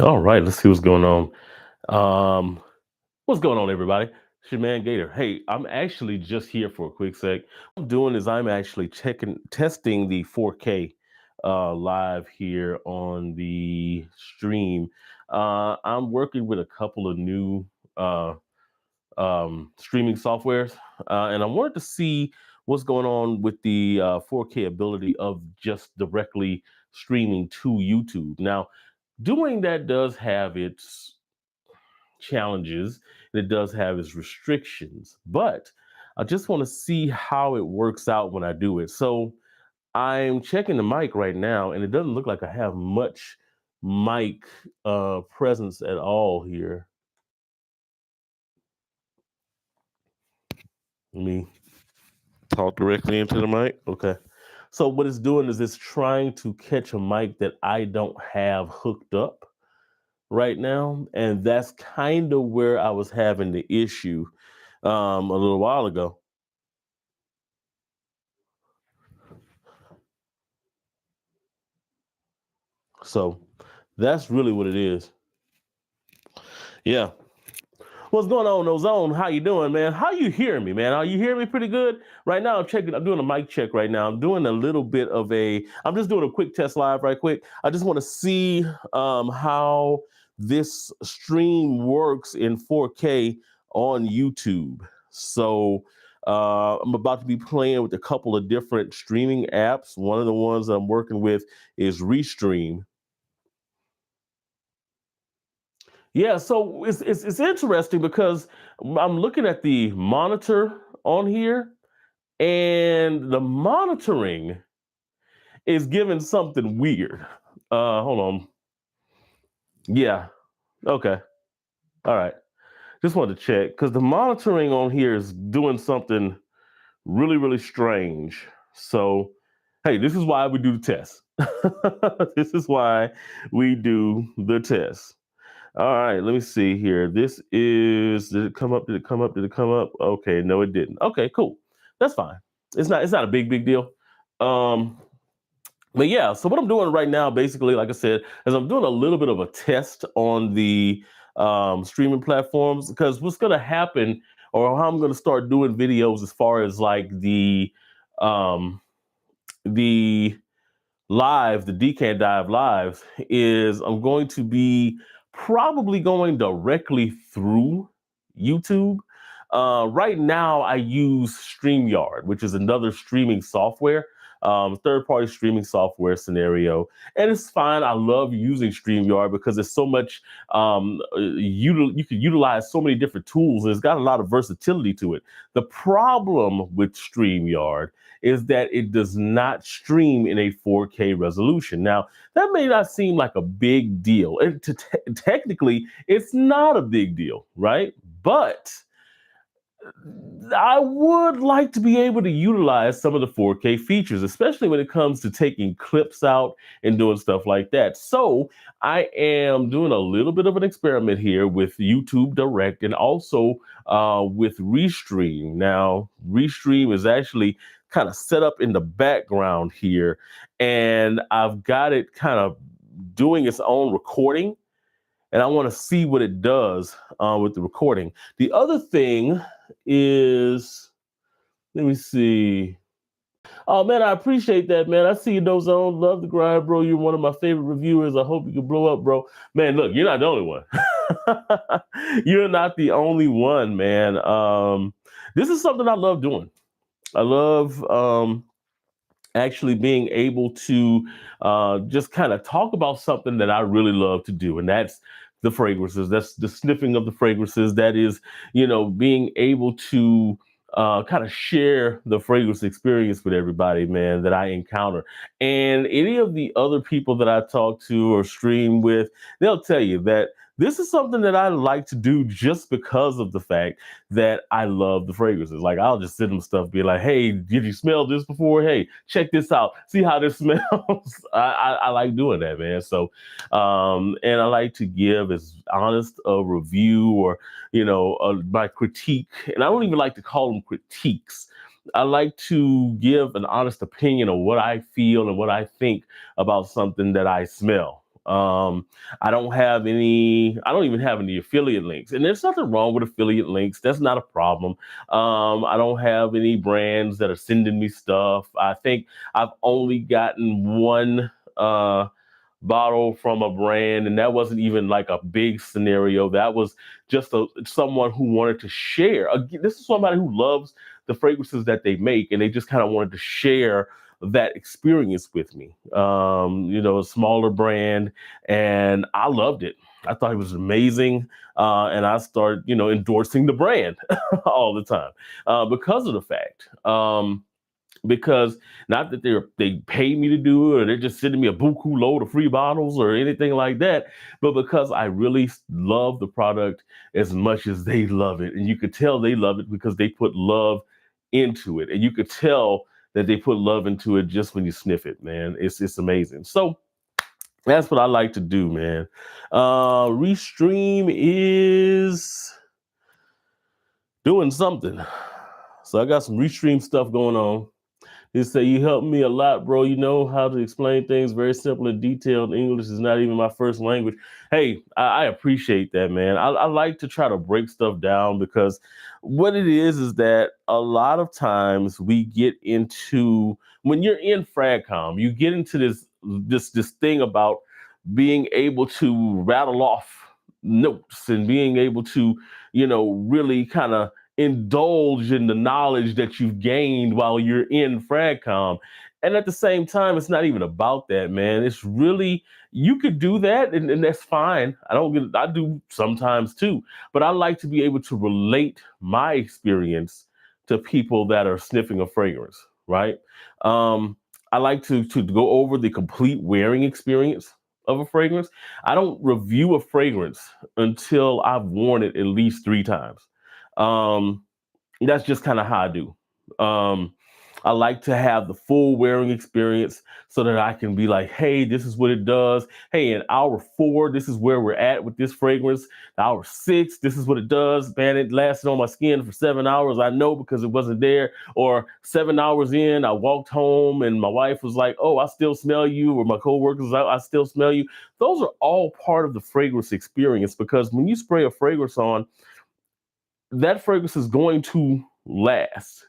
All right, let's see what's going on. Um, what's going on, everybody? It's your man Gator. Hey, I'm actually just here for a quick sec. What I'm doing is I'm actually testing the 4K live here on the stream. I'm working with a couple of new uh, streaming softwares, and I wanted to see what's going on with the 4K ability of just directly streaming to YouTube. Now, doing that does have its challenges and it does have its restrictions, but I just want to see how it works out when I do it. So I'm checking the mic right now, and it doesn't look like I have much mic presence at all here. Let me talk directly into the mic. Okay. So what it's doing is it's trying to catch a mic that I don't have hooked up right now, and that's kind of where I was having the issue a little while ago. So that's really what it is. Yeah. What's going on, Ozone? How you doing, man? How you hearing me, man? Are you hearing me pretty good? Right now, I'm checking. I'm doing a mic check right now. I'm doing a little bit of a. I'm just doing a quick test live, right quick. I just want to see how this stream works in 4K on YouTube. So I'm about to be playing with a couple of different streaming apps. One of the ones I'm working with is Restream. Yeah, so it's interesting because I'm looking at the monitor on here, and the monitoring is giving something weird. Hold on. Yeah. Okay. All right. Just wanted to check because the monitoring on here is doing something really strange. So, hey, this is why we do the test. This is why we do the test. All right, let me see here. This is, did it come up? Did it come up? Did it come up? Okay, no, it didn't. Okay, cool. That's fine. It's not a big deal. Um, but yeah, so what I'm doing right now, basically, like I said, is I'm doing a little bit of a test on the streaming platforms because what's gonna happen or how I'm gonna start doing videos as far as like um the the Decan Dive lives is I'm going to be probably going directly through YouTube. Right now, I use StreamYard, which is another streaming software, third party streaming software scenario. And it's fine. I love using StreamYard because there's so much, you can utilize so many different tools. And it's got a lot of versatility to it. The problem with StreamYard is that it does not stream in a 4K resolution. Now, that may not seem like a big deal. And technically, it's not a big deal, right? But I would like to be able to utilize some of the 4K features, especially when it comes to taking clips out and doing stuff like that. So I am doing a little bit of an experiment here with YouTube Direct and also with Restream. Now, Restream is actually kind of set up in the background here, and I've got it kind of doing its own recording, and I want to see what it does with the recording. The other thing is, let me see. Oh man, I appreciate that, man. I see you, those on. Love the grind, bro. You're one of my favorite reviewers. I hope you can blow up, bro. Man, look, you're not the only one. You're not the only one, man. This is something I love doing. I love actually being able to just kind of talk about something that I really love to do, and that's the fragrances. That's the sniffing of the fragrances. That is, being able to kind of share the fragrance experience with everybody, man, that I encounter. And any of the other people that I talk to or stream with, they'll tell you that this is something that I like to do just because of the fact that I love the fragrances. Like I'll just send them stuff, be like, "Hey, did you smell this before? Hey, check this out. See how this smells." I like doing that, man. So, and I like to give as honest a review or my critique, and I don't even like to call them critiques. I like to give an honest opinion of what I feel and what I think about something that I smell. I don't have any, I don't even have any affiliate links. And there's nothing wrong with affiliate links. That's not a problem. I don't have any brands that are sending me stuff. I think I've only gotten one bottle from a brand, and that wasn't even like a big scenario. That was just someone who wanted to share. This is somebody who loves the fragrances that they make, and they just kind of wanted to share that experience with me. A smaller brand, and I loved it. I thought it was amazing, and I started, endorsing the brand all the time because of the fact. Because not that they pay me to do it or they're just sending me a buku load of free bottles or anything like that, but because I really love the product as much as they love it. And you could tell they love it because they put love into it. And you could tell that they put love into it just when you sniff it, man. It's amazing. So that's what I like to do, man. Restream is doing something. So I got some Restream stuff going on. He said, you helped me a lot, bro. You know how to explain things very simple and detailed. English is not even my first language. Hey, I appreciate that, man. I like to try to break stuff down because what it is that a lot of times we get into, when you're in FragCom, you get into this thing about being able to rattle off notes and being able to, really kind of indulge in the knowledge that you've gained while you're in FragCom. And at the same time, it's not even about that, man. It's really, you could do that and that's fine. I do sometimes too, but I like to be able to relate my experience to people that are sniffing a fragrance, right? I like to go over the complete wearing experience of a fragrance. I don't review a fragrance until I've worn it at least 3 times. That's just kind of how I do. I like to have the full wearing experience so that I can be like, hey, this is what it does. Hey, in hour 4, this is where we're at with this fragrance. Hour 6, this is what it does. Man, it lasted on my skin for 7 hours. I know because it wasn't there. Or 7 hours in, I walked home and my wife was like, oh, I still smell you. Or my coworkers, I still smell you. Those are all part of the fragrance experience because when you spray a fragrance on, that fragrance is going to last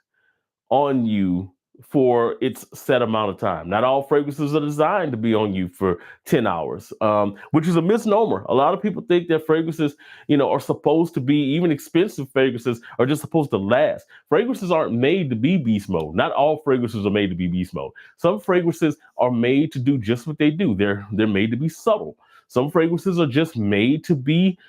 on you for its set amount of time. Not all fragrances are designed to be on you for 10 hours, which is a misnomer. A lot of people think that fragrances, are supposed to be, even expensive fragrances are just supposed to last. Fragrances aren't made to be beast mode. Not all fragrances are made to be beast mode. Some fragrances are made to do just what they do. They're made to be subtle. Some fragrances are just made to be,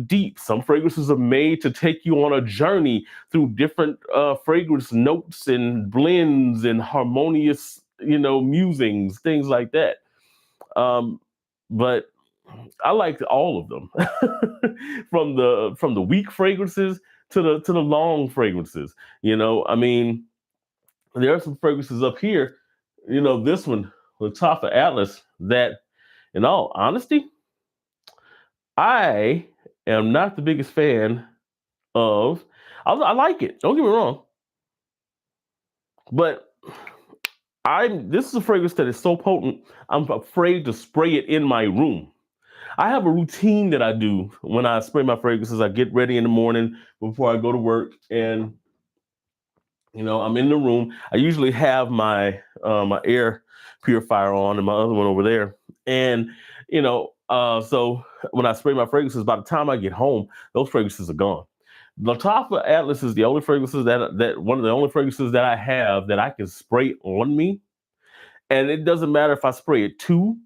deep. Some fragrances are made to take you on a journey through different fragrance notes and blends and harmonious, musings, things like that. But I like all of them, from the weak fragrances to the long fragrances. I mean, there are some fragrances up here. This one, Lattafa Atlas, that, in all honesty, I am not the biggest fan of. I like it. Don't get me wrong, but this is a fragrance that is so potent. I'm afraid to spray it in my room. I have a routine that I do when I spray my fragrances. I get ready in the morning before I go to work, and I'm in the room. I usually have my my air purifier on and my other one over there, and so when I spray my fragrances, by the time I get home, those fragrances are gone. Lattafa Atlas is the only fragrances that one of the only fragrances that I have that I can spray on me, and it doesn't matter if I spray it 2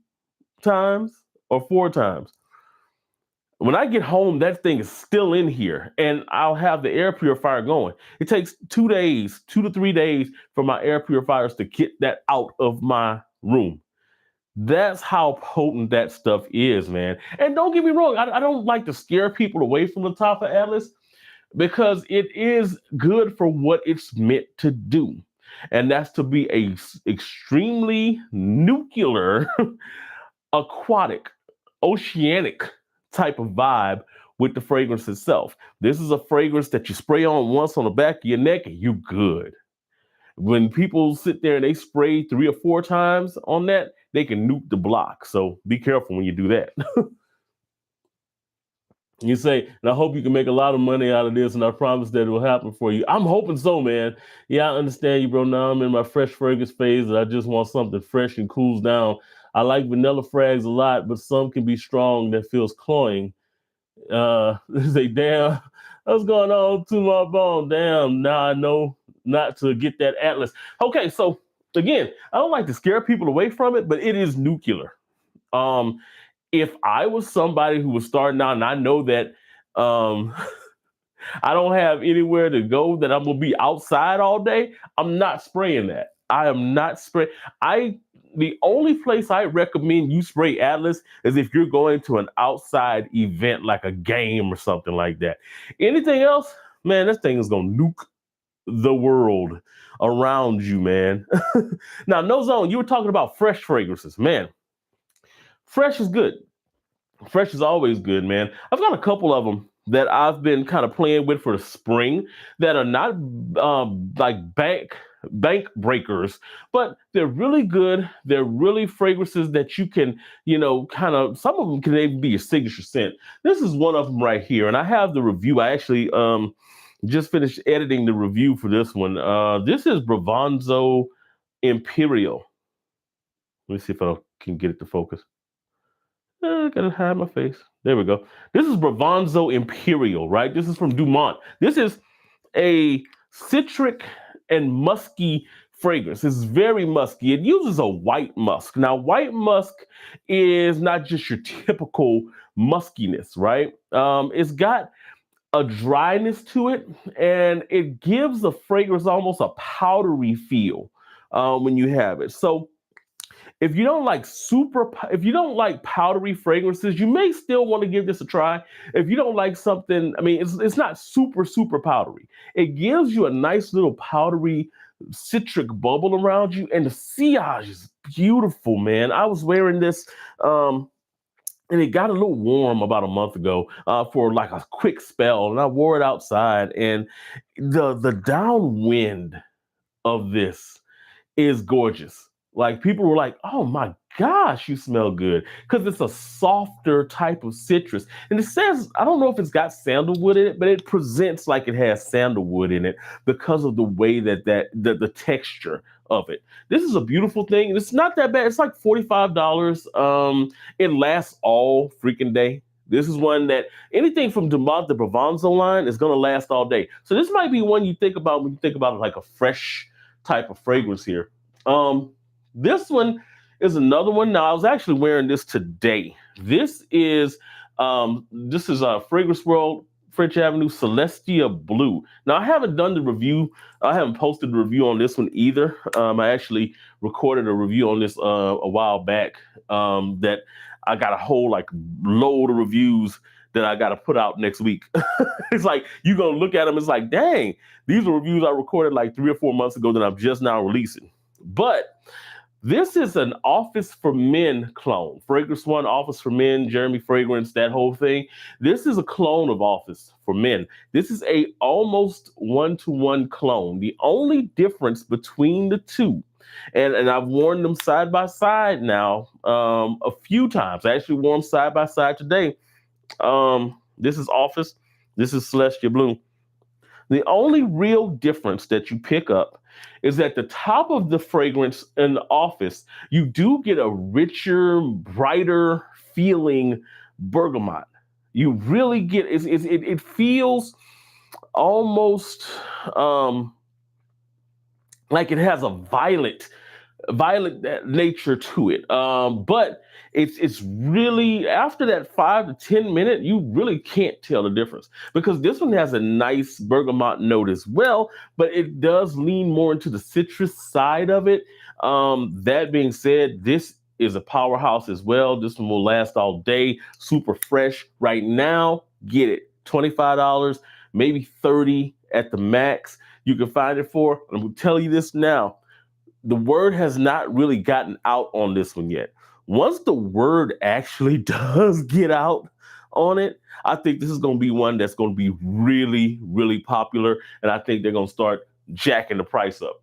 times or 4 times. When I get home, that thing is still in here, and I'll have the air purifier going. It takes 2 days, 2 to 3 days, for my air purifiers to get that out of my room. That's how potent that stuff is, man. And don't get me wrong, I don't like to scare people away from Lattafa Atlas because it is good for what it's meant to do. And that's to be a extremely nuclear, aquatic, oceanic type of vibe with the fragrance itself. This is a fragrance that you spray on once on the back of your neck and you good. When people sit there and they spray 3 or 4 times on that, they can nuke the block. So be careful when you do that. You say, and I hope you can make a lot of money out of this, and I promise that it will happen for you. I'm hoping so, man. Yeah, I understand you, bro. Now I'm in my fresh fragrance phase, and I just want something fresh and cools down. I like vanilla frags a lot, but some can be strong that feels cloying. Say, damn, what's going on to my bone? Damn, now I know not to get that Atlas. Okay, so again, I don't like to scare people away from it, but it is nuclear. Um, if I was somebody who was starting out and I know that um, I don't have anywhere to go, that I'm gonna be outside all day, I'm not spraying that. I am not spraying. I The only place I recommend you spray Atlas is if you're going to an outside event like a game or something like that. Anything else, man, this thing is gonna nuke the world around you, man. Now, No Zone, you were talking about fresh fragrances, man. Fresh is good. Fresh is always good, man. I've got a couple of them that I've been kind of playing with for the spring that are not like bank breakers, but they're really good. They're really fragrances that you can, kind of. Some of them can even be your signature scent. This is one of them right here, and I have the review. I actually just finished editing the review for this one. This is Bravanzo Imperial. Let me see if I can get it to focus. I gotta hide my face. There we go. This is Bravanzo Imperial, right? This is from Dumont. This is a citric and musky fragrance. It's very musky. It uses a white musk. Now, white musk is not just your typical muskiness, right? It's got a dryness to it, and it gives the fragrance almost a powdery feel when you have it. So if you don't like powdery fragrances, you may still want to give this a try. If you don't like something, I mean, it's not super powdery. It gives you a nice little powdery citric bubble around you, and the sillage is beautiful, man. I was wearing this, and it got a little warm about a month ago for like a quick spell, and I wore it outside, and the downwind of this is gorgeous. Like people were like, "Oh my gosh, you smell good," because it's a softer type of citrus. And it says, I don't know if it's got sandalwood in it, but it presents like it has sandalwood in it because of the way that the texture of it. This is a beautiful thing. It's not that bad. It's like $45. It lasts all freaking day. This is one that anything from Dumont, the Bravanzo line, is going to last all day. So this might be one you think about when you think about like a fresh type of fragrance here. This one is another one. Now, I was actually wearing this today. This is Fragrance World French Avenue Celestia Blue. Now, I haven't done the review. I haven't posted the review on this one either. I actually recorded a review on this a while back that I got a whole like load of reviews that I got to put out next week. It's like, you're going to look at them. It's like, dang, these are reviews I recorded like 3 or 4 months ago that I'm just now releasing. But this is an Office for Men clone. Fragrance One, Office for Men, Jeremy Fragrance, that whole thing. This is a clone of Office for Men. This is a almost one-to-one clone. The only difference between the two, and I've worn them side by side now a few times. I actually wore them side by side today. This is Office. This is Celestia Blue. The only real difference that you pick up is at the top of the fragrance in the Office, you do get a richer, brighter feeling bergamot. You really get it feels almost like it has a violet nature to it. But it's really, after that 5 to 10 minute, you really can't tell the difference, because this one has a nice bergamot note as well, but it does lean more into the citrus side of it. That being said, this is a powerhouse as well. This one will last all day, super fresh. Right now, get it, $25, maybe $30 at the max. You can find it for, I'm gonna tell you this now, the word has not really gotten out on this one yet. Once the word actually does get out on it, I think this is going to be one that's going to be really popular. And I think they're going to start jacking the price up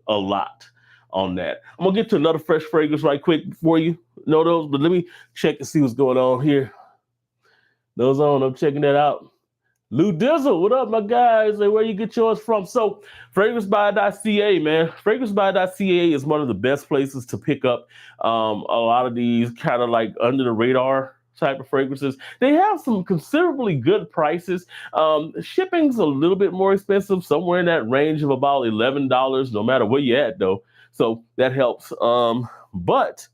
a lot. on that. I'm gonna get to another fresh fragrance right quick for you. Know those, but let me check and see what's going on here. Those on, I'm checking that out. Lou Dizzle, what up, my guys? Where you get yours from? So, fragrancebuy.ca, man. Fragrancebuy.ca is one of the best places to pick up a lot of these kind of like under the radar type of fragrances. They have some considerably good prices. Shipping's a little bit more expensive, somewhere in that range of about $11, no matter where you're at, though. So that helps. But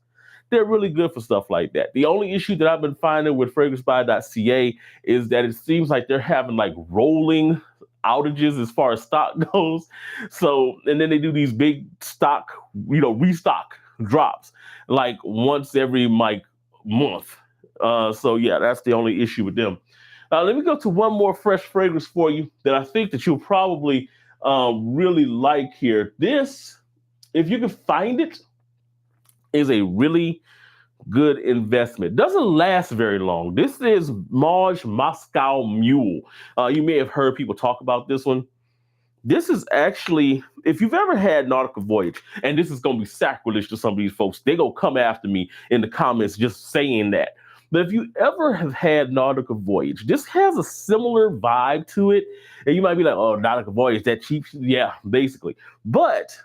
they're really good for stuff like that. The only issue that I've been finding with fragrancebuy.ca is that it seems like they're having like rolling outages as far as stock goes. So, and then they do these big stock, restock drops like once every like month. So yeah, that's the only issue with them. Let me go to one more fresh fragrance for you that I think that you'll probably really like here. This, if you can find it, is a really good investment. Doesn't last very long. This is Mauj Moscow Mule. You may have heard people talk about this one. This is actually, if you've ever had Nautical Voyage, and this is going to be sacrilege to some of these folks, they're going to come after me in the comments just saying that. But if you ever have had Nautical Voyage, this has a similar vibe to it. And you might be like, oh, Nautical Voyage, that cheap? Yeah, basically. But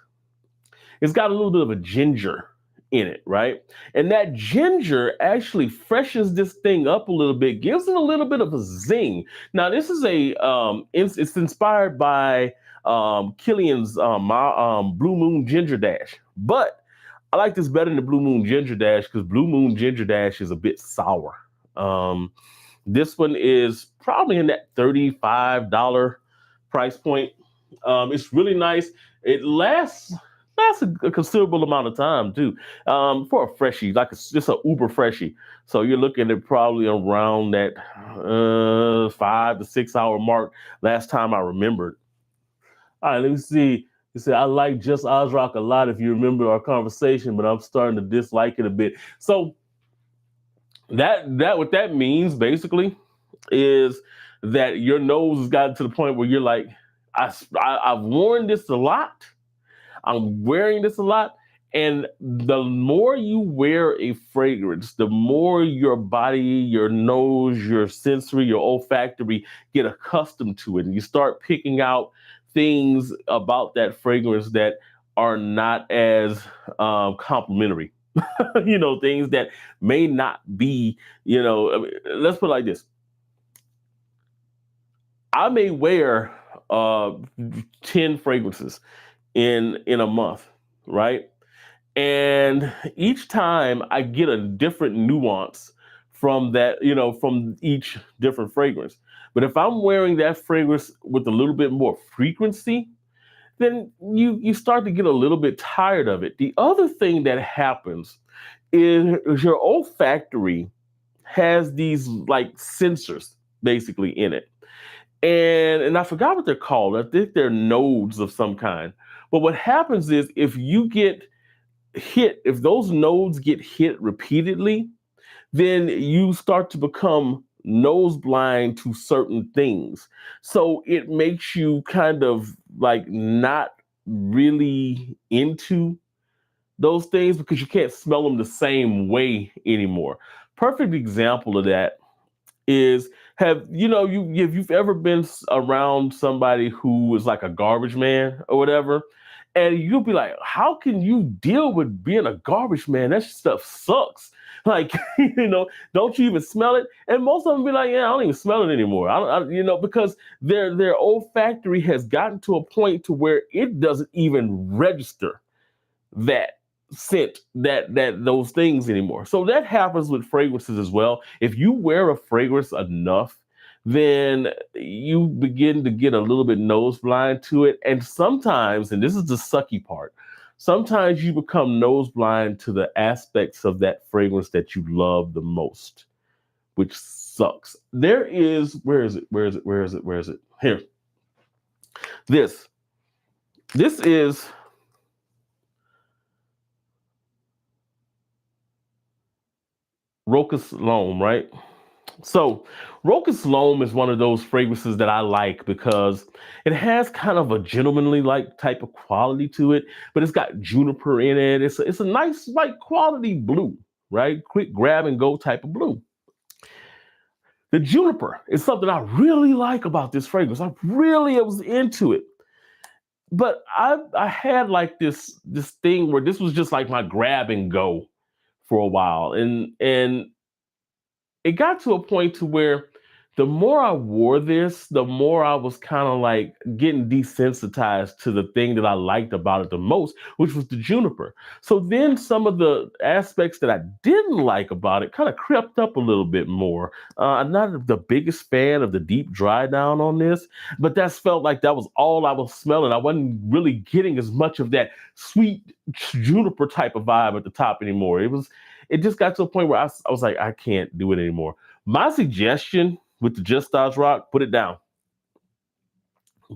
it's got a little bit of a ginger in it, right? And that ginger actually freshens this thing up a little bit, gives it a little bit of a zing. Now, this is it's inspired by Killian's Blue Moon Ginger Dash, but I like this better than the Blue Moon Ginger Dash because Blue Moon Ginger Dash is a bit sour. This one is probably in that $35 price point. It's really nice. It lasts a considerable amount of time too, for a freshie, like just a uber freshie. So you're looking at probably around that 5 to 6 hour mark. Last time I remembered. All right, let me see. You said I like Just Ozrock a lot. If you remember our conversation, but I'm starting to dislike it a bit. So that what that means basically is that your nose has gotten to the point where you're like, I've worn this a lot. I'm wearing this a lot. And the more you wear a fragrance, the more your body, your nose, your sensory, your olfactory get accustomed to it. And you start picking out things about that fragrance that are not as complimentary. Things that may not be, let's put it like this. I may wear 10 fragrances in a month, right? And each time I get a different nuance from that, from each different fragrance. But if I'm wearing that fragrance with a little bit more frequency, then you start to get a little bit tired of it. The other thing that happens is your olfactory has these like sensors basically in it. And I forgot what they're called. I think they're nodes of some kind. But what happens is if those nodes get hit repeatedly, then you start to become nose blind to certain things. So it makes you kind of like not really into those things because you can't smell them the same way anymore. Perfect example of that is if you've ever been around somebody who is like a garbage man or whatever, and you'll be like, how can you deal with being a garbage man? That stuff sucks. Like, don't you even smell it? And most of them be like, yeah, I don't even smell it anymore. Because their olfactory has gotten to a point to where it doesn't even register that scent, that those things anymore. So that happens with fragrances as well. If you wear a fragrance enough, then you begin to get a little bit nose blind to it. And sometimes, and this is the sucky part, sometimes you become nose blind to the aspects of that fragrance that you love the most, which sucks. Where is it? Here. This is Rocus Loam, right? So, Rocus Loam is one of those fragrances that I like because it has kind of a gentlemanly like type of quality to it, but it's got juniper in it. It's a nice like quality blue, right? Quick grab and go type of blue. The juniper is something I really like about this fragrance. I really was into it. But I had like this thing where this was just like my grab and go for a while. And it got to a point to where the more I wore this, the more I was kind of like getting desensitized to the thing that I liked about it the most, which was the juniper. So then some of the aspects that I didn't like about it kind of crept up a little bit more. I'm not the biggest fan of the deep dry down on this, but that's felt like that was all I was smelling. I wasn't really getting as much of that sweet juniper type of vibe at the top anymore. It just got to a point where I was like, I can't do it anymore. My suggestion with the Just Stars Rock, put it down.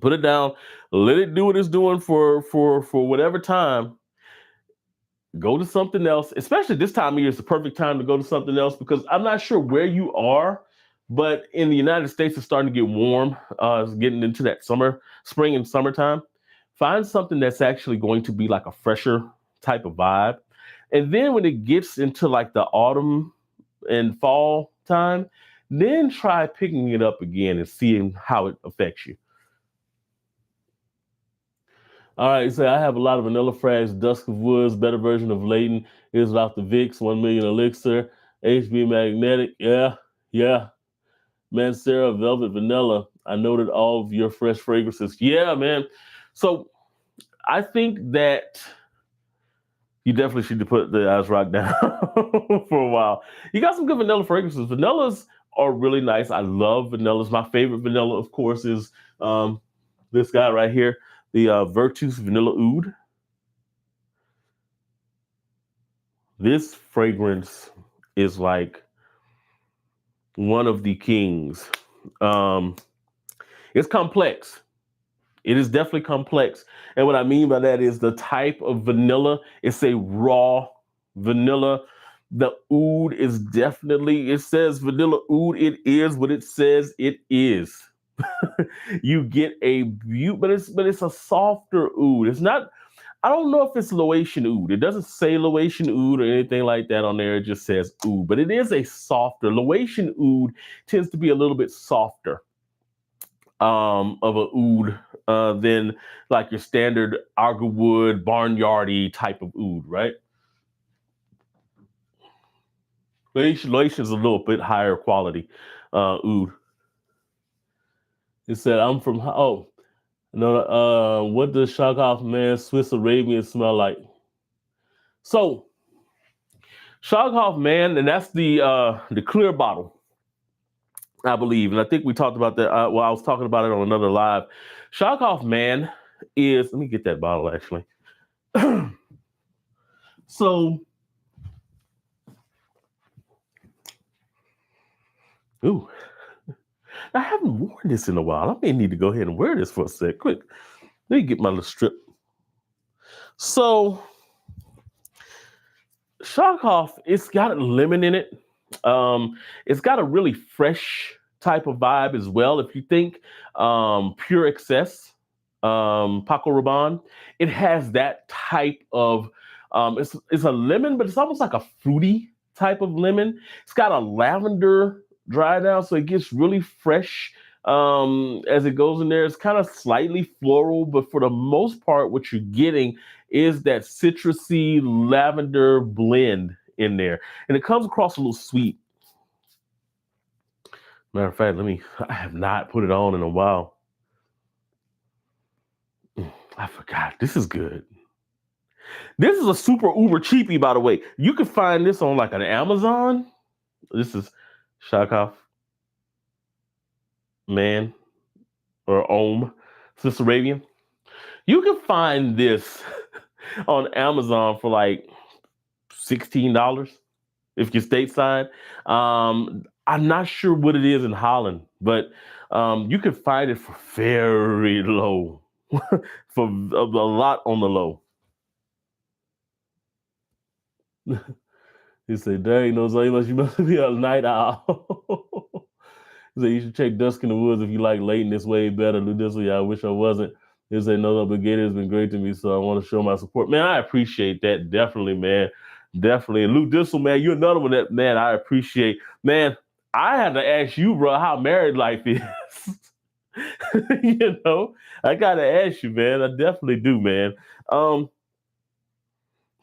Put it down. Let it do what it's doing for whatever time. Go to something else. Especially this time of year is the perfect time to go to something else because I'm not sure where you are, but in the United States it's starting to get warm. It's getting into that spring and summertime. Find something that's actually going to be like a fresher type of vibe. And then when it gets into like the autumn and fall time, then try picking it up again and seeing how it affects you. All right, so I have a lot of Vanilla Frags, Dusk of Woods, better version of Layton is without the Vicks, 1 million Elixir, HB Magnetic. Yeah, yeah. Mancera, Velvet Vanilla. I noted all of your fresh fragrances. Yeah, man. So I think that you definitely should put the Ice Rock down for a while. You got some good vanilla fragrances. Vanillas are really nice. I love vanillas. My favorite vanilla, of course, is um, this guy right here, the Virtus Vanilla Oud. This fragrance is like one of the kings. Um, it's complex. It is definitely complex. And what I mean by that is the type of vanilla, it's a raw vanilla. The oud is definitely, it says vanilla oud. It is what it says it is. You get a but it's a softer oud. It's not, I don't know if it's Laotian oud. It doesn't say Laotian oud or anything like that on there. It just says oud, but it is a softer. Laotian oud tends to be a little bit softer of a oud than like your standard Argerwood barnyardy type of oud, right? Laotian is a little bit higher quality oud. It said, "I'm from oh no, what does Shakov man Swiss Arabian smell like?" So Shakov man, and that's the clear bottle, I believe, and I think we talked about that. Well, I was talking about it on another live. Shakov man is. Let me get that bottle actually. So, ooh, I haven't worn this in a while. I may need to go ahead and wear this for a sec. Quick, let me get my little strip. So, Shakov, it's got lemon in it. It's got a really fresh type of vibe as well. If you think Pure Excess, Paco Rabanne, it has that type of. It's a lemon, but it's almost like a fruity type of lemon. It's got a lavender dry down, so it gets really fresh as it goes in there. It's kind of slightly floral, but for the most part, what you're getting is that citrusy lavender blend in there, and it comes across a little sweet. Matter of fact, I have not put it on in a while. I forgot. This is good. This is a super uber cheapie, by the way. You can find this on like an Amazon. This is Shakov Man or Ohm, Swiss Arabian. You can find this on Amazon for like $16 if you're stateside. I'm not sure what it is in Holland, but you can find it for very low, for a lot on the low. He said, "Dang, no, so much you must be a night owl." So you should check Dusk in the Woods if you like Leighton. It's way better. Lou Dizzle, yeah, I wish I wasn't. He said, no, but Gator has been great to me, so I want to show my support. Man, I appreciate that. Definitely, man. Definitely. And Lou Dizzle, man, you're another one that, man, I appreciate. Man, I had to ask you, bro, how married life is. You know, I got to ask you, man. I definitely do, man.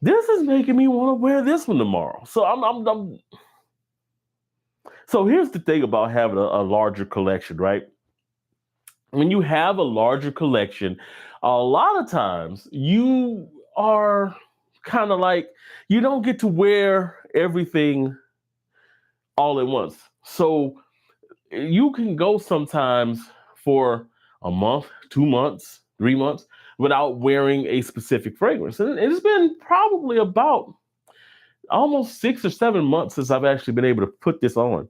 This is making me want to wear this one tomorrow. So So here's the thing about having a larger collection, right? When you have a larger collection, a lot of times you are kind of like, you don't get to wear everything all at once. So you can go sometimes for a month, 2 months, 3 months without wearing a specific fragrance. And it's been probably about almost 6 or 7 months since I've actually been able to put this on.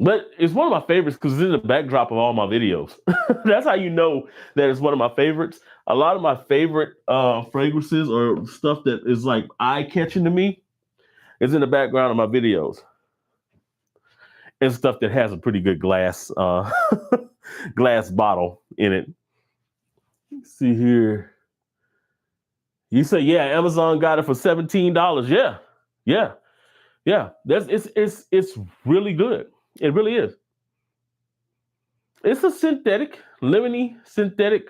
But it's one of my favorites because it's in the backdrop of all my videos. That's how you know that it's one of my favorites. A lot of my favorite fragrances or stuff that is like eye-catching to me is in the background of my videos. And stuff that has a pretty good glass glass bottle in it. Let's see here. You say, yeah, Amazon got it for $17. Yeah. It's really good. It really is. It's a synthetic, lemony, synthetic,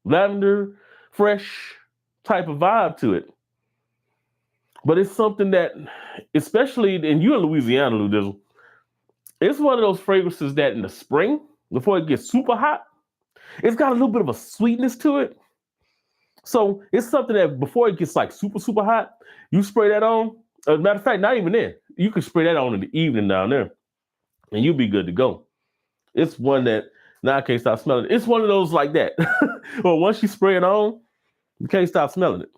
lavender, fresh type of vibe to it. But it's something that, especially, and you're in Louisiana, Lou Dizzle, it's one of those fragrances that in the spring, before it gets super hot, it's got a little bit of a sweetness to it. So it's something that before it gets like super, super hot, you spray that on. As a matter of fact, not even then. You can spray that on in the evening down there, and you'll be good to go. It's one that now I can't stop smelling it. It's one of those like that. Well, once you spray it on, you can't stop smelling it.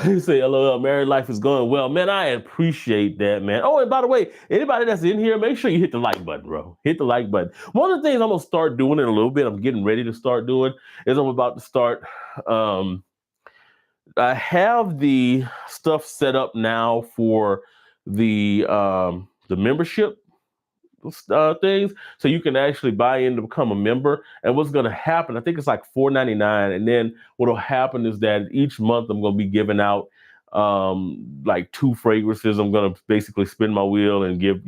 You say, LOL, married life is going well. Man, I appreciate that, man. Oh, and by the way, anybody that's in here, make sure you hit the like button, bro. Hit the like button. One of the things I'm going to start doing in a little bit, I'm getting ready to start doing, is I'm about to start. I have the stuff set up now for the membership things, so you can actually buy in to become a member. And what's going to happen, I think it's like $4.99, and then what'll happen is that each month I'm going to be giving out like 2 fragrances. I'm going to basically spin my wheel and give,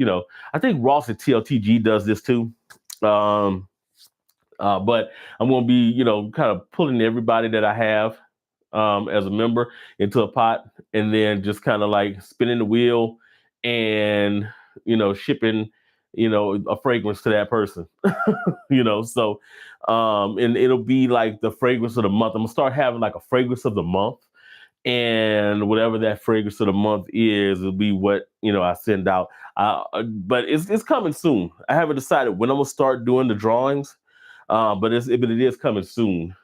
I think Ross at TLTG does this too. But I'm going to be, kind of pulling everybody that I have as a member into a pot, and then just kind of like spinning the wheel and shipping a fragrance to that person. So and it'll be like the fragrance of the month. I'm gonna start having like a fragrance of the month, and whatever that fragrance of the month is, it'll be what I send out. But it's coming soon. I haven't decided when I'm gonna start doing the drawings, but it is coming soon.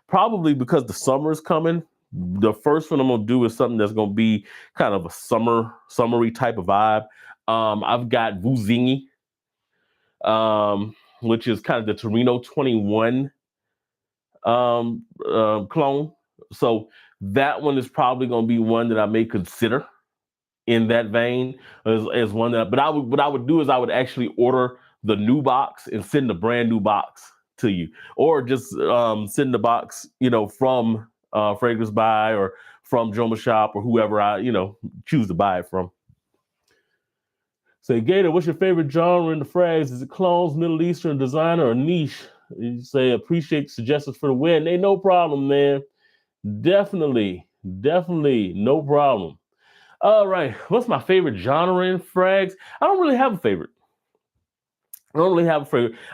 Probably because the summer is coming. The first one I'm gonna do is something that's gonna be kind of a summery type of vibe. I've got Vuzingi, which is kind of the Torino 21 clone. So that one is probably going to be one that I may consider in that vein as one that. But what I would do is I would actually order the new box and send the brand new box to you, or just send the box, from Fragrance Buy or from Joma Shop or whoever I choose to buy it from. Say, Gator, what's your favorite genre in the frags? Is it clones, Middle Eastern, designer, or niche? You say, appreciate suggestions for the win. Ain't no problem, man. Definitely, no problem. All right, what's my favorite genre in frags? I don't really have a favorite.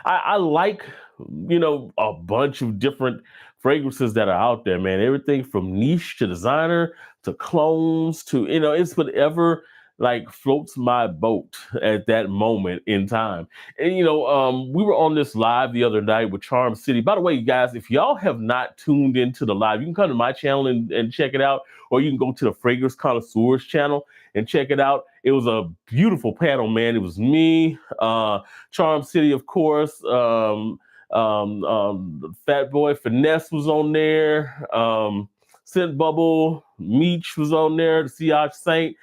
I like, a bunch of different fragrances that are out there, man. Everything from niche to designer to clones to, it's whatever like floats my boat at that moment in time. And we were on this live the other night with Charm City. By the way, guys, if y'all have not tuned into the live, you can come to my channel and check it out, or you can go to the Fragrance Connoisseurs channel and check it out. It was a beautiful panel, man. It was me, Charm City, of course, Fat Boy Finesse was on there, Scent Bubble, Meech was on there, the Siage Saint.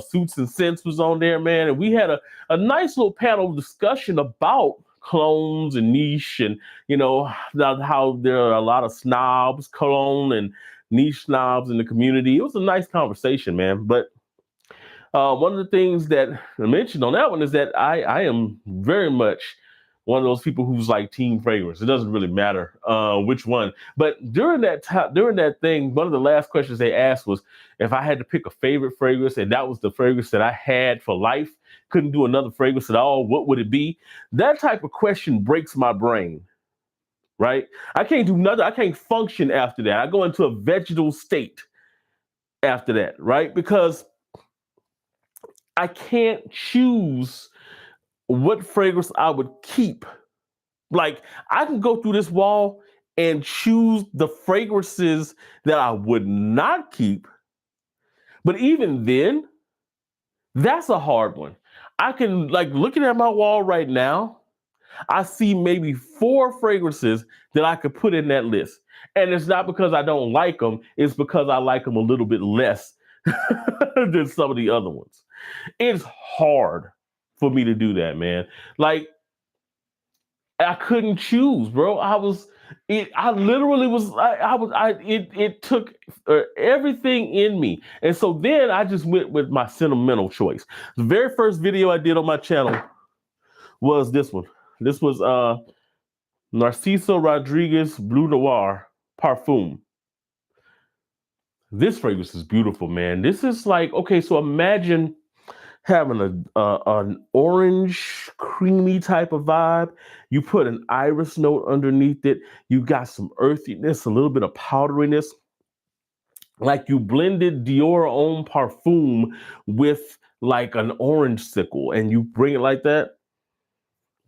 Suits and Sense was on there, man. And we had a nice little panel discussion about clones and niche and, how there are a lot of snobs, clone and niche snobs in the community. It was a nice conversation, man. But one of the things that I mentioned on that one is that I am very much one of those people who's like team fragrance. It doesn't really matter which one. But during that thing, one of the last questions they asked was if I had to pick a favorite fragrance, and that was the fragrance that I had for life, couldn't do another fragrance at all, what would it be? That type of question breaks my brain, right? I can't do nothing. I can't function after that. I go into a vegetal state after that, right? Because I can't choose what fragrance I would keep. Like, I can go through this wall and choose the fragrances that I would not keep. But even then, that's a hard one. I can, like, looking at my wall right now, I see maybe 4 fragrances that I could put in that list. And it's not because I don't like them, it's because I like them a little bit less than some of the other ones. It's hard for me to do that, man. Like, I couldn't choose, bro. It took everything in me. And so then I just went with my sentimental choice. The very first video I did on my channel was this one. This was Narciso Rodriguez Blue Noir Parfum. This fragrance is beautiful, man. This is like, okay, so imagine having an orange, creamy type of vibe. You put an iris note underneath it. You got some earthiness, a little bit of powderiness. Like you blended Dior Homme Parfum with like an orange sickle, and you bring it like that.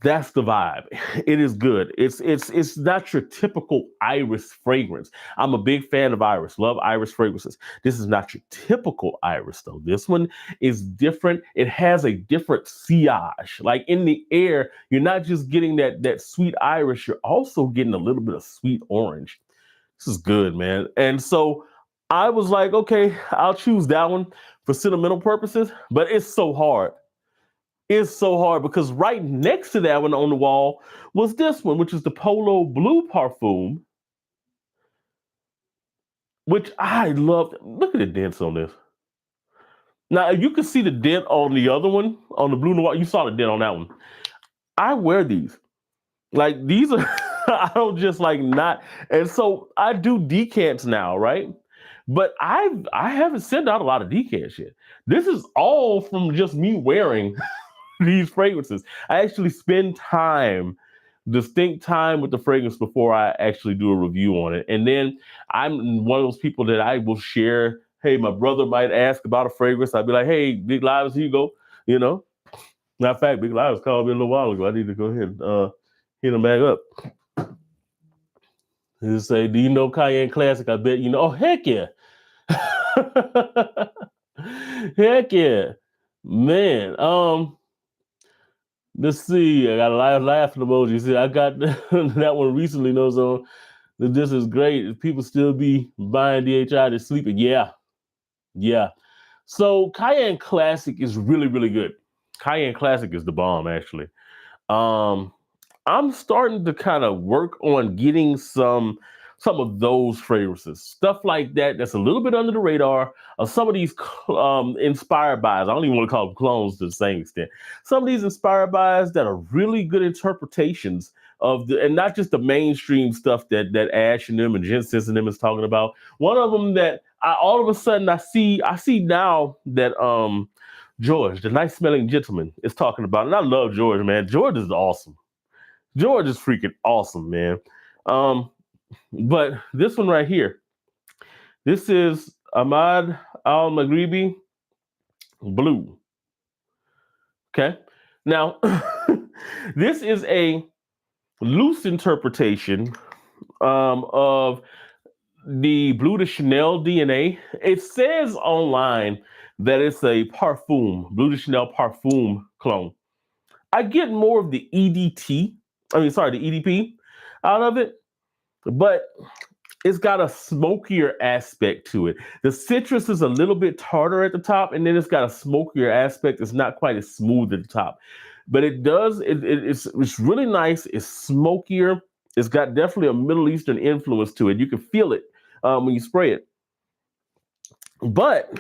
That's the vibe. It is good. It's not your typical iris fragrance. I'm a big fan of iris. Love iris fragrances. This is not your typical iris though. This one is different. It has a different sillage. Like in the air, you're not just getting that sweet iris, you're also getting a little bit of sweet orange. This is good, man. And so I was like, okay, I'll choose that one for sentimental purposes, but it's so hard. It's so hard because right next to that one on the wall was this one, which is the Polo Blue Parfum, which I love. Look at the dents on this. Now, you can see the dent on the other one, on the Blue Noir. You saw the dent on that one. I wear these. Like, these are, I don't just like not. And so I do decants now, right? But I haven't sent out a lot of decants yet. This is all from just me wearing these fragrances. I actually spend distinct time with the fragrance before I actually do a review on it. And then I'm one of those people that I will share. Hey, my brother might ask about a fragrance. I'd be like, hey, Big Lives, here you go. Matter of fact, Big Lives called me a little while ago. I need to go ahead and hit him back up. He say, do you know Cayenne Classic? I bet you know. Oh, heck yeah. Heck yeah. Man, let's see. I got a lot of laughing emojis. See, I got that one recently. Knows on that this is great. People still be buying DHI to sleeping. Yeah. So Cayenne Classic is really, really good. Cayenne Classic is the bomb, actually. I'm starting to kind of work on getting some of those fragrances, stuff like that. That's a little bit under the radar. Some of these inspired buys. I don't even want to call them clones to the same extent. Some of these inspired buys that are really good interpretations of and not just the mainstream stuff that Ash and them and Jen Sis and them is talking about. One of them that all of a sudden I see now that George, the nice smelling gentleman, is talking about, and I love George, man. George is awesome. George is freaking awesome, man. But this one right here, this is Ahmad Al Maghribi Blue. Okay. Now, this is a loose interpretation of the Bleu de Chanel DNA. It says online that it's a parfum, Bleu de Chanel parfum clone. I get more of the EDP out of it, but it's got a smokier aspect to it. The citrus is a little bit tartar at the top, and then it's got a smokier aspect. It's not quite as smooth at the top, but it's really nice. It's smokier. It's got definitely a Middle Eastern influence to it. You can feel it when you spray it. But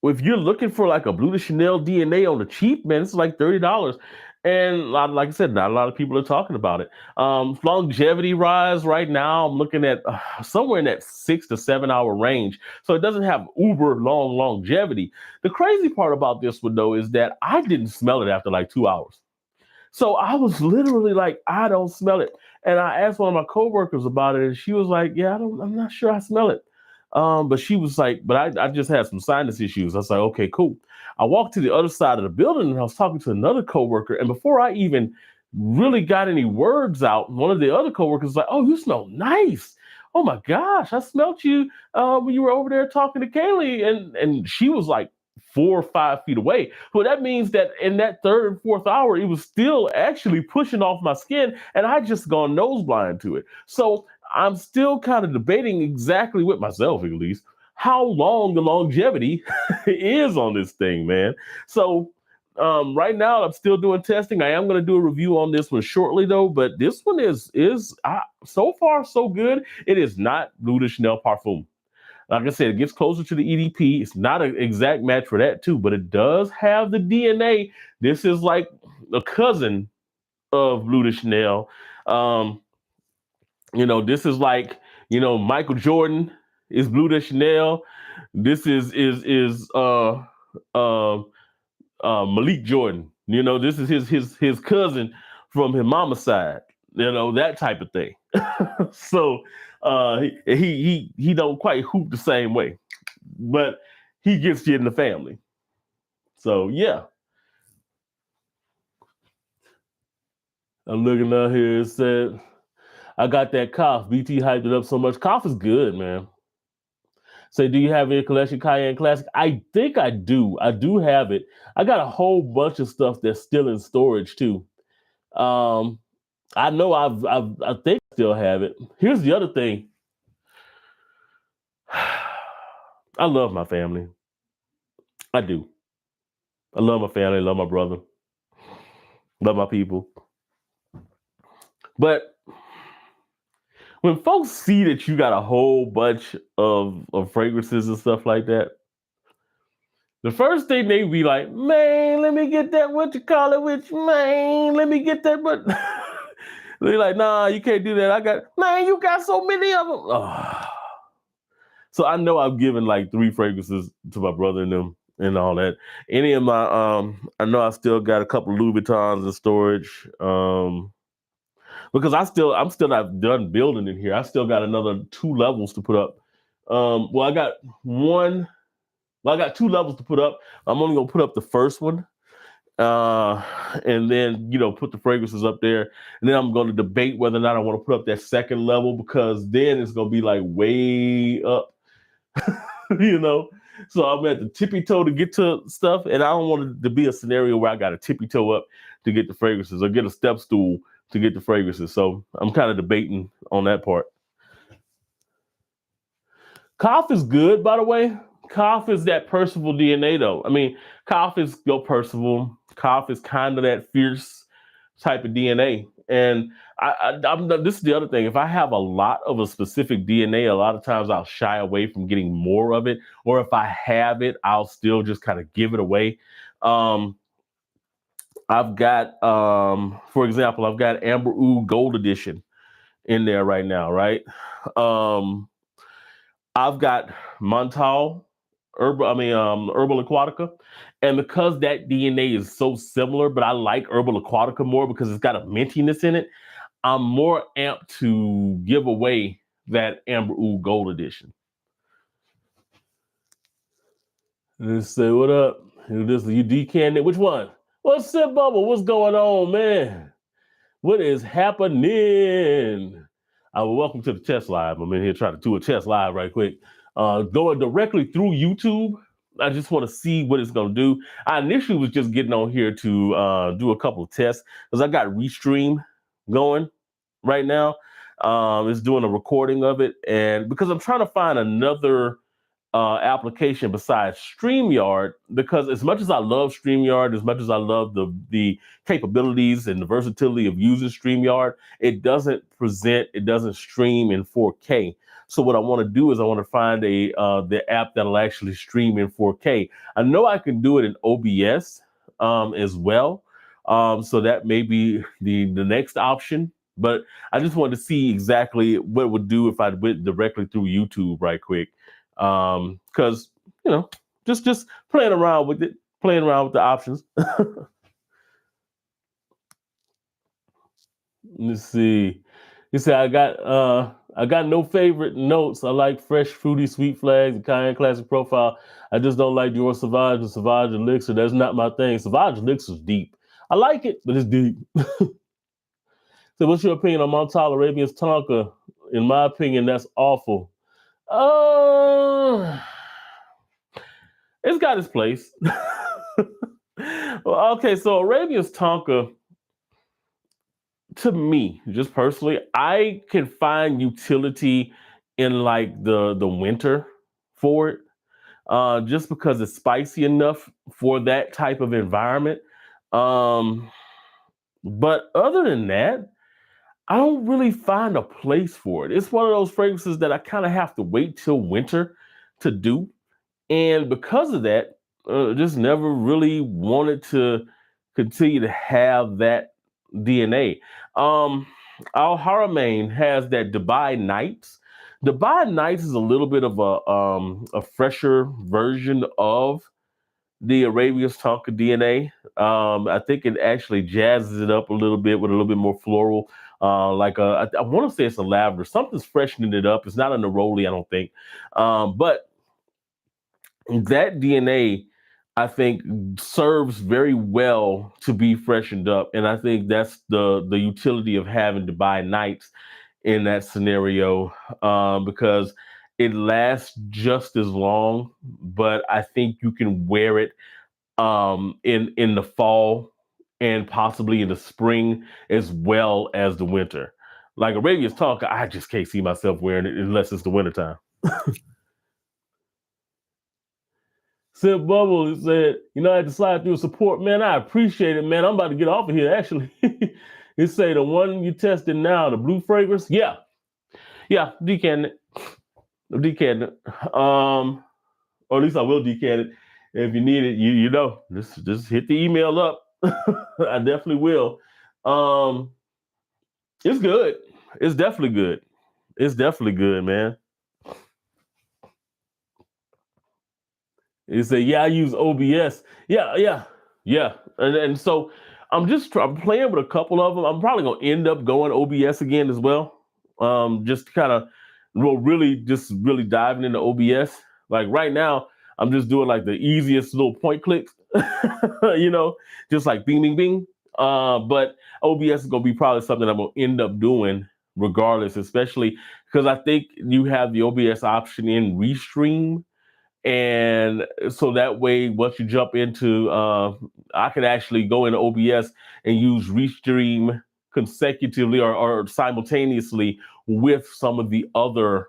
if you're looking for like a Blue de Chanel DNA on the cheap, man, it's like $30. And like I said, not a lot of people are talking about it. Longevity rise right now, I'm looking at somewhere in that 6 to 7 hour range. So it doesn't have uber long longevity. The crazy part about this one, though, is that I didn't smell it after like 2 hours. So I was literally like, I don't smell it. And I asked one of my coworkers about it, and she was like, yeah, I'm not sure I smell it. But she was like, but I just had some sinus issues. I was like, okay, cool. I walked to the other side of the building and I was talking to another coworker. And before I even really got any words out, one of the other coworkers was like, oh, you smell nice. Oh my gosh, I smelled you when you were over there talking to Kaylee. And she was like 4 or 5 feet away. So that means that in that third and fourth hour, it was still actually pushing off my skin, and I just gone nose blind to it. So I'm still kind of debating exactly with myself, at least, how long the longevity is on this thing, man. So right now, I'm still doing testing. I am going to do a review on this one shortly, though. But this one is so far so good. It is not Bleu de Chanel Parfum. Like I said, it gets closer to the EDP. It's not an exact match for that too, but it does have the DNA. This is like a cousin of Bleu de Chanel. Um, this is like, Michael Jordan is Bleu de Chanel. This is Malik Jordan. This is his cousin from his mama's side. That type of thing. So he don't quite hoop the same way, but he gets you in the family. So yeah. I'm looking out here. It said, I got that cough. BT hyped it up so much. Cough is good, man. Say, do you have any collection Cayenne Classic? I think I do. I do have it. I got a whole bunch of stuff that's still in storage too. Um, I know I think I still have it. Here's the other thing. I love my family. I do. I love my family. I love my brother. Love my people. But when folks see that you got a whole bunch of fragrances and stuff like that, the first thing they be like, man, let me get that, what you call it, which, man, let me get that, but they're like, nah, you can't do that. Man, you got so many of them. Oh. So I know I've given like 3 fragrances to my brother and them and all that. Any of my, I know I still got a couple of Louis Vuittons in storage. Because I'm still not done building in here. I still got another 2 levels to put up. I got 2 levels to put up. I'm only gonna put up the first one, and then put the fragrances up there. And then I'm going to debate whether or not I want to put up that second level, because then it's gonna be like way up, So I'm at the tippy toe to get to stuff, and I don't want it to be a scenario where I got to tippy toe up to get the fragrances or get a step stool to get the fragrances. So I'm kind of debating on that part. Cough is good, by the way. Cough is that Percival DNA, though. I mean, Cough is your Percival. Cough is kind of that fierce type of DNA. And this is the other thing. If I have a lot of a specific DNA, a lot of times I'll shy away from getting more of it. Or if I have it, I'll still just kind of give it away. I've got, for example, I've got Amber Oud Gold Edition in there right now, right? I've got Montal Herbal Aquatica. And because that DNA is so similar, but I like Herbal Aquatica more because it's got a mintiness in it, I'm more amped to give away that Amber Oud Gold Edition. Let's say, what up? This you decanned it. Which one? What's up, Bubba? What's going on, man? What is happening? Welcome to the test live. I'm in here trying to do a test live right quick. Going directly through YouTube. I just want to see what it's going to do. I initially was just getting on here to do a couple of tests because I got Restream going right now. is doing a recording of it, and because I'm trying to find another application besides StreamYard, because as much as I love StreamYard, as much as I love the capabilities and the versatility of using StreamYard, it doesn't stream in 4K. So what I want to do is I want to find the app that'll actually stream in 4K. I know I can do it in OBS as well. So that may be the next option. But I just wanted to see exactly what it would do if I went directly through YouTube right quick. Because just playing around with it, playing around with the options. Let's see. You say I got no favorite notes. I like fresh, fruity, sweet flags, and cayenne classic profile. I just don't like Dior Sauvage and Sauvage Elixir. That's not my thing. Sauvage Elixir is deep. I like it, but it's deep. So, what's your opinion on Montal Arabian's Tonka? In my opinion, that's awful. It's got its place. Well, okay, so Arabian's Tonka, to me, just personally, I can find utility in like the winter for it, just because it's spicy enough for that type of environment. Um, but other than that, I don't really find a place for it. It's one of those fragrances that I kind of have to wait till winter to do. And because of that, just never really wanted to continue to have that DNA. Um, Al Haramain has that Dubai Nights. Dubai Nights is a little bit of a fresher version of the Arabia's Tonka DNA. I think it actually jazzes it up a little bit with a little bit more floral. I want to say it's a lavender. Something's freshening it up. It's not a neroli, I don't think. But that DNA, I think, serves very well to be freshened up, and I think that's the utility of having Dubai Nights in that scenario, because it lasts just as long, but I think you can wear it in the fall and possibly in the spring as well as the winter. Like Arabia's Tonka, I just can't see myself wearing it unless it's the wintertime. Sip Bubble said, I had to slide through support. Man, I appreciate it, man. I'm about to get off of here, actually. It say the one you tested now, the blue fragrance. Yeah. Yeah, decant it. Decant it. Or at least I will decant it. If you need it, just hit the email up. I definitely will. It's good. It's definitely good. It's definitely good, man. You say, yeah, I use OBS. Yeah. And so I'm playing with a couple of them. I'm probably gonna end up going OBS again as well. Just kind of really diving into OBS. Like right now, I'm just doing like the easiest little point clicks, just like bing, bing, bing. But OBS is gonna be probably something I'm gonna end up doing regardless, especially because I think you have the OBS option in Restream. And so that way, once you jump into, I can actually go into OBS and use Restream consecutively or simultaneously with some of the other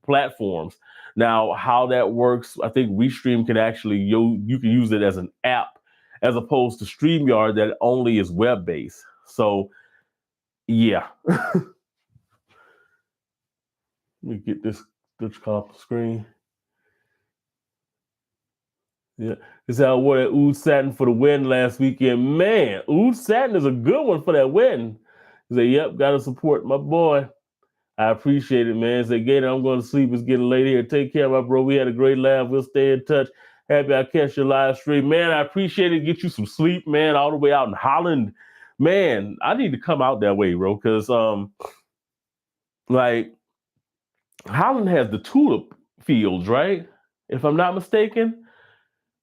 platforms. Now, how that works, I think Restream can actually, you can use it as an app as opposed to StreamYard that only is web based. So, yeah. Let me get this off the screen. Yeah, this how I wore that oud satin for the wedding last weekend. Man, oud satin is a good one for that wedding. He said, "Yep, gotta support my boy." I appreciate it, man. He said, "Gator, I'm going to sleep. It's getting late here. Take care, my bro. We had a great laugh. We'll stay in touch. Happy I catch your live stream, man. I appreciate it. Get you some sleep, man. All the way out in Holland, man. I need to come out that way, bro, because like Holland has the tulip fields, right? If I'm not mistaken."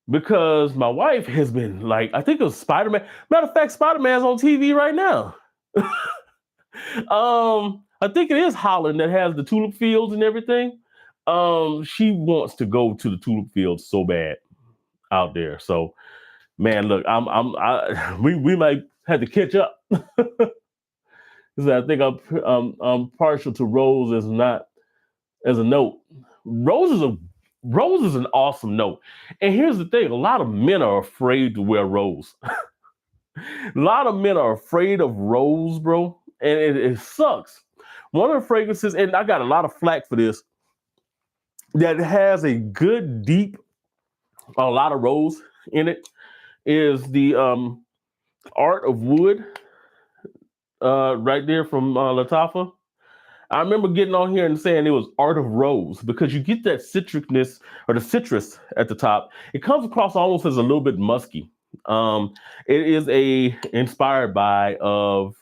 Because my wife has been like, I think it was Spider-Man. Matter of fact, Spider-Man's on TV right now. I think it is Holland that has the tulip fields and everything. She wants to go to the tulip fields so bad out there. So, man, look, we might have to catch up. He said, I think I'm partial to rose as not as a note. Rose is a rose is an awesome note. And here's the thing: a lot of men are afraid to wear rose. A lot of men are afraid of rose, bro, and it sucks. One of the fragrances, and I got a lot of flack for this, that has a good deep, a lot of rose in it, is the Art of Wood, right there from Latafa. I remember getting on here and saying it was Art of Rose because you get that citricness or the citrus at the top. It comes across almost as a little bit musky. It is a inspired by of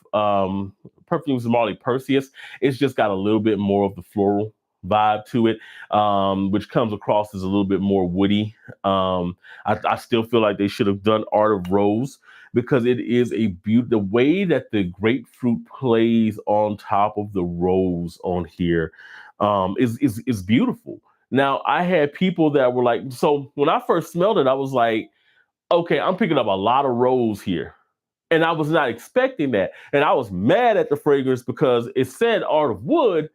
Perfumes of Marley Perseus. It's just got a little bit more of the floral vibe to it, which comes across as a little bit more woody. I still feel like they should have done Art of Rose because it is a beauty. The way that the grapefruit plays on top of the rose on here is beautiful. Now I had people that were like, so when I first smelled it, I was like, okay, I'm picking up a lot of rose here. And I was not expecting that. And I was mad at the fragrance because it said Art of Wood,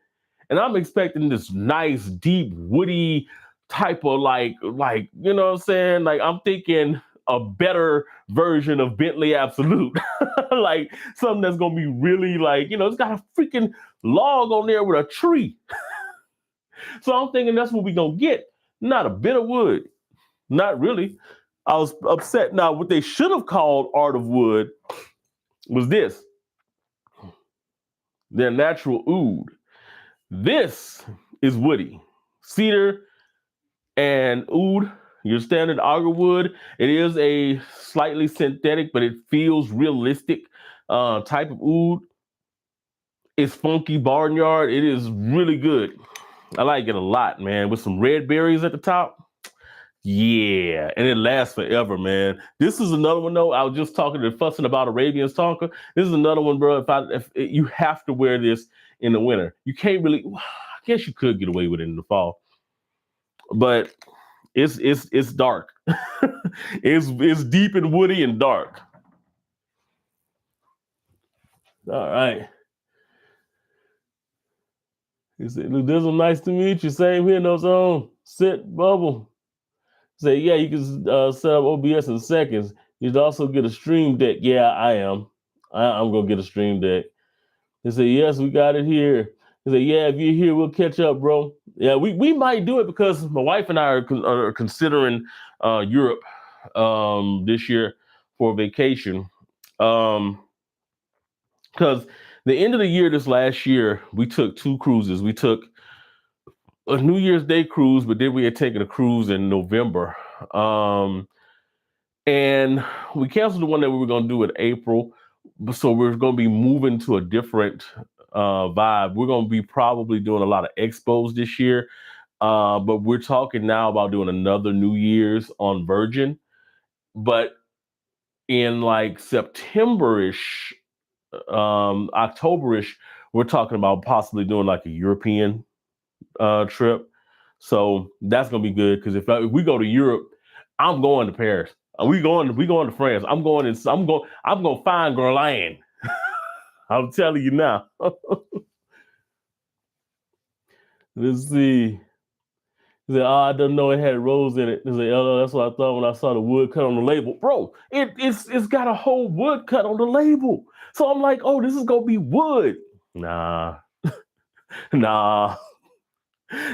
and I'm expecting this nice, deep, woody type of you know what I'm saying? Like I'm thinking a better version of Bentley Absolute. Like something that's gonna be really like, it's got a freaking log on there with a tree. So I'm thinking that's what we're gonna get. Not a bit of wood. Not really. I was upset. Now, what they should have called Art of Wood was this: their natural oud. This is woody. Cedar and oud, your standard agar wood. It is a slightly synthetic, but it feels realistic type of oud. It's funky barnyard. It is really good. I like it a lot, man, with some red berries at the top. Yeah, and it lasts forever, man. This is another one though. I was just talking to fussing about Arabian Tonka. This is another one, bro. If you have to wear this in the winter, you can't really. I guess you could get away with it in the fall, but it's dark. It's deep and woody and dark. All right. He said, "Look, this one nice to meet you. Same here, no zone. Sit bubble." Say, yeah, you can set up OBS in seconds. You'd also get a stream deck. Yeah, I am. I'm gonna get a stream deck. They say, yes, we got it here. They say, yeah, if you're here, we'll catch up, bro. Yeah, we might do it because my wife and I are considering Europe this year for vacation. Because the end of the year, this last year, we took 2 cruises. We took a New Year's Day cruise, but then we had taken a cruise in November. And we canceled the one that we were going to do in April. So we're going to be moving to a different vibe. We're going to be probably doing a lot of expos this year. But we're talking now about doing another New Year's on Virgin. But in like September-ish, October-ish, we're talking about possibly doing like a European trip. So that's gonna be good because if we go to Europe, I'm going to Paris. We going to France. I'm going to find Guerlain. I'm telling you now. Let's see. He said, I don't know it had rose in it. He said, oh, that's what I thought when I saw the wood cut on the label. Bro, it's got a whole wood cut on the label. So I'm like, oh, this is gonna be wood. Nah. Nah.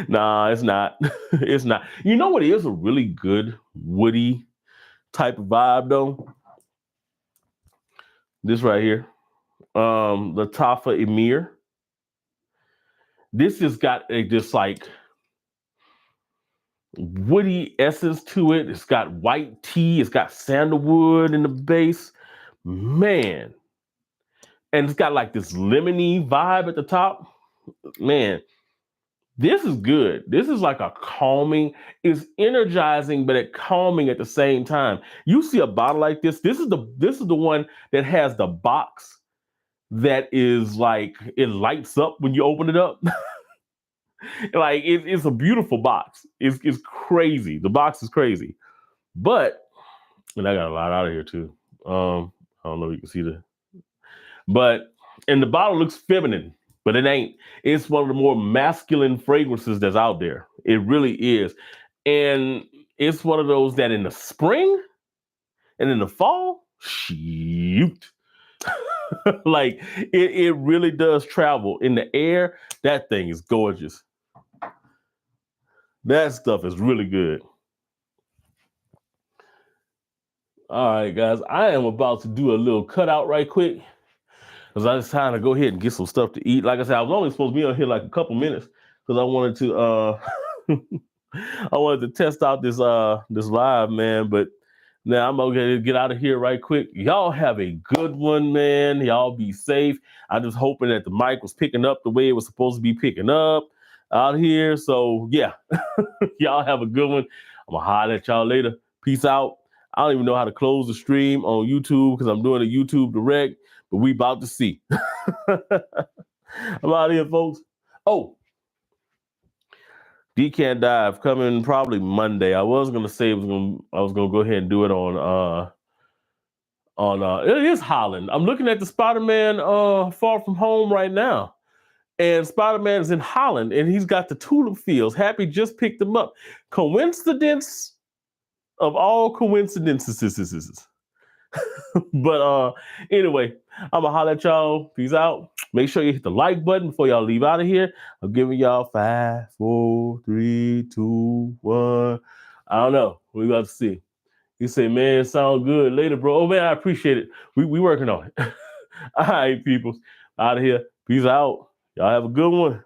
Nah, it's not. It's not. You know what is a really good woody type of vibe though? This right here. The Tafa Emir. This has got this like woody essence to it. It's got white tea. It's got sandalwood in the base. Man. And it's got like this lemony vibe at the top. Man, this is good. This is like a calming, it's energizing, but it calming at the same time. You see a bottle like this. This is the one that has the box that is like it lights up when you open it up. Like it's a beautiful box. It's crazy. The box is crazy. But and I got a lot out of here too. I don't know if you can see but And the bottle looks feminine, but it ain't. It's one of the more masculine fragrances that's out there. It really is. And it's one of those that in the spring and in the fall, shoot. Like it really does travel in the air. That thing is gorgeous. That stuff is really good. All right, guys, I am about to do a little cutout right quick because I was trying to go ahead and get some stuff to eat. Like I said, I was only supposed to be on here like a couple minutes because I wanted to I wanted to test out this live, man. But now I'm gonna get out of here right quick. Y'all have a good one, man. Y'all be safe. I'm just hoping that the mic was picking up the way it was supposed to be picking up out here. So yeah, y'all have a good one. I'm gonna holler at y'all later. Peace out. I don't even know how to close the stream on YouTube because I'm doing a YouTube direct, but we about to see. I'm out of here, folks. Oh, Decant Dive coming probably Monday. I was gonna say I was gonna go ahead and do it on it is Holland. I'm looking at the Spider-Man Far From Home right now. And Spider-Man is in Holland and he's got the tulip fields. Happy just picked them up. Coincidence of all coincidences. But anyway, I'm gonna holler at y'all. Peace out. Make sure you hit the like button before y'all leave out of here. I'm giving y'all 5, 4, 3, 2, 1. I don't know. We about to see. You say, man, sound good later, bro. Oh man, I appreciate it. We working on it. All right, people. Out of here. Peace out. Y'all have a good one.